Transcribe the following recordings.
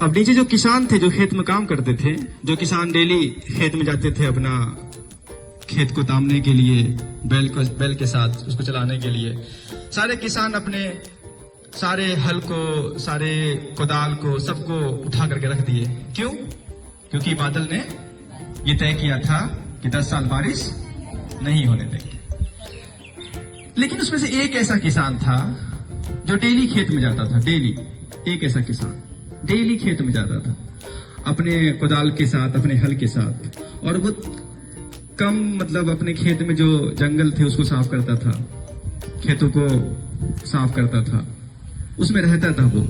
अब नीचे जो किसान थे, जो खेत में काम करते थे, जो किसान डेली खेत में जाते थे अपना खेत को तामने के लिए, बैल के साथ उसको चलाने के लिए, सारे किसान अपने सारे हल को, सारे कोदाल को, सबको उठा करके रख दिए। क्यों? क्योंकि बादल ने ये तय किया था कि 10 साल बारिश नहीं होने देंगे। लेकिन उसमें से एक ऐसा किसान था जो डेली खेत में जाता था। डेली एक ऐसा किसान डेली खेत में जाता था अपने कोदाल के साथ, अपने हल के साथ, और वो कम मतलब अपने खेत में जो जंगल थे उसको साफ करता था, खेतों को साफ करता था, उसमें रहता था वो।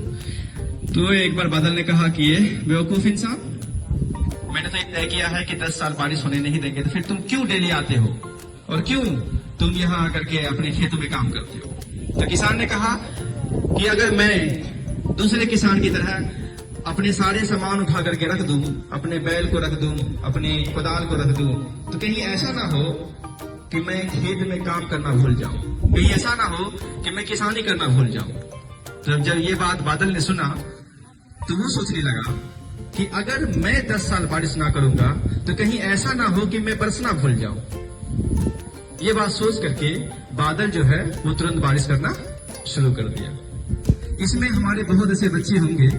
तो एक बार बादल ने कहा कि ये बेवकूफ इंसान, मैंने तो तय किया है कि 10 साल बारिश होने नहीं देंगे, तो फिर तुम क्यों डेली आते हो और क्यों तुम यहाँ आकर के अपने खेतों में काम करते हो? तो किसान ने कहा कि अगर मैं दूसरे किसान की तरह अपने सारे सामान उठा करके रख दूं, अपने बैल को रख दूं, अपने कोदाल को रख दूं, तो कहीं ऐसा ना हो कि मैं खेत में काम करना भूल जाऊं, कहीं ऐसा ना हो कि मैं किसानी करना भूल जाऊं। तो जब ये बात बादल ने सुना तो वो सोचने लगा कि अगर मैं 10 साल बारिश ना करूंगा तो कहीं ऐसा ना हो कि मैं बरसना भूल जाऊं। ये बात सोच करके बादल जो है वो तुरंत बारिश करना शुरू कर दिया। इसमें हमारे बहुत ऐसे बच्चे होंगे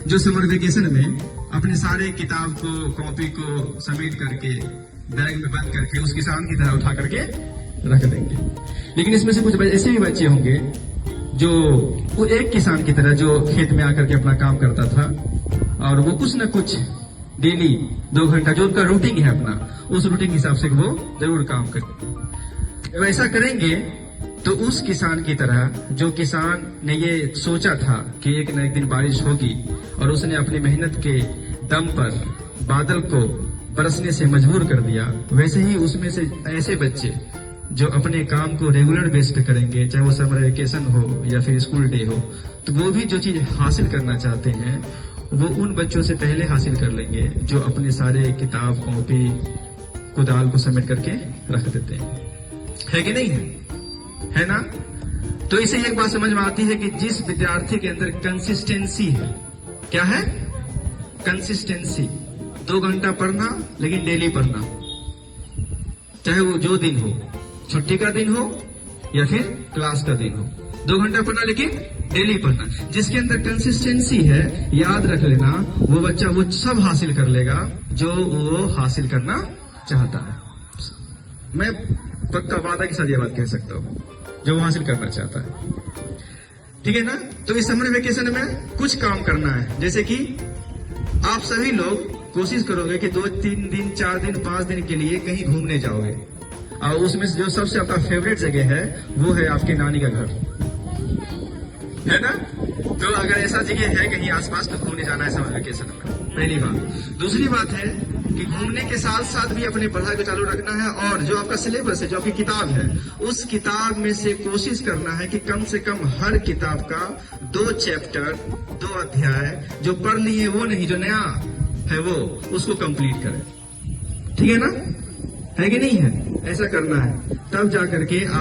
जो समर वेकेशन में अपने सारे किताब को, कॉपी को समेट करके बैग में बंद करके उस किसान की तरह उठा करके रख देंगे। लेकिन इसमें से कुछ ऐसे भी बच्चे होंगे जो वो एक किसान की तरह जो खेत में आकर के अपना काम करता था, और वो कुछ न कुछ डेली 2 घंटा जो उनका रूटीन है अपना, उस रूटीन के हिसाब से वो जरूर काम करेंगे। वैसा करेंगे तो उस किसान की तरह, जो किसान ने ये सोचा था कि एक न एक दिन बारिश होगी, और उसने अपनी मेहनत के दम पर बादल को बरसने से मजबूर कर दिया, वैसे ही उसमें से ऐसे बच्चे जो अपने काम को रेगुलर बेस पे करेंगे, चाहे वो समर वेकेशन हो या फिर स्कूल डे हो, तो वो भी जो चीज हासिल करना चाहते हैं वो उन बच्चों से पहले हासिल कर लेंगे जो अपने सारे किताब, कॉपी, कुदाल को समेट करके रख देते हैं। है कि नहीं है ना? तो इसे एक बात समझ में आती है कि जिस विद्यार्थी के अंदर कंसिस्टेंसी है, क्या है? कंसिस्टेंसी। 2 घंटा पढ़ना, लेकिन डेली पढ़ना, चाहे वो जो दिन हो, छुट्टी का दिन हो या फिर क्लास का दिन हो, 2 घंटा पढ़ना लेकिन डेली पढ़ना। जिसके अंदर कंसिस्टेंसी है, याद रख लेना, वो बच्चा वो सब हासिल कर लेगा जो वो हासिल करना चाहता है। मैं पक्का वादा के साथ ये बात कह सकता हूँ, जो वो हासिल करना चाहता है। ठीक है ना? तो इस समर वेकेशन में कुछ काम करना है, जैसे कि आप सभी लोग कोशिश करोगे कि 2-3 दिन, 4 दिन, 5 दिन के लिए कहीं घूमने जाओगे, और उसमें जो सबसे आपका फेवरेट जगह है वो है आपके नानी का घर, है ना? तो अगर ऐसा जगह है कहीं आसपास तो घूमने जाना है समर वेकेशन में, पहली बात। दूसरी बात है कि घूमने के साथ साथ भी अपने पढ़ाई को चालू रखना है, और जो आपका सिलेबस है, जो आपकी किताब है, उस किताब में से कोशिश करना है कि कम से कम हर किताब का 2 चैप्टर, 2 अध्याय जो पढ़ लिए वो नहीं, जो नया है वो उसको कंप्लीट करें। ठीक है ना? है कि नहीं है? ऐसा करना है, तब जाकर के आप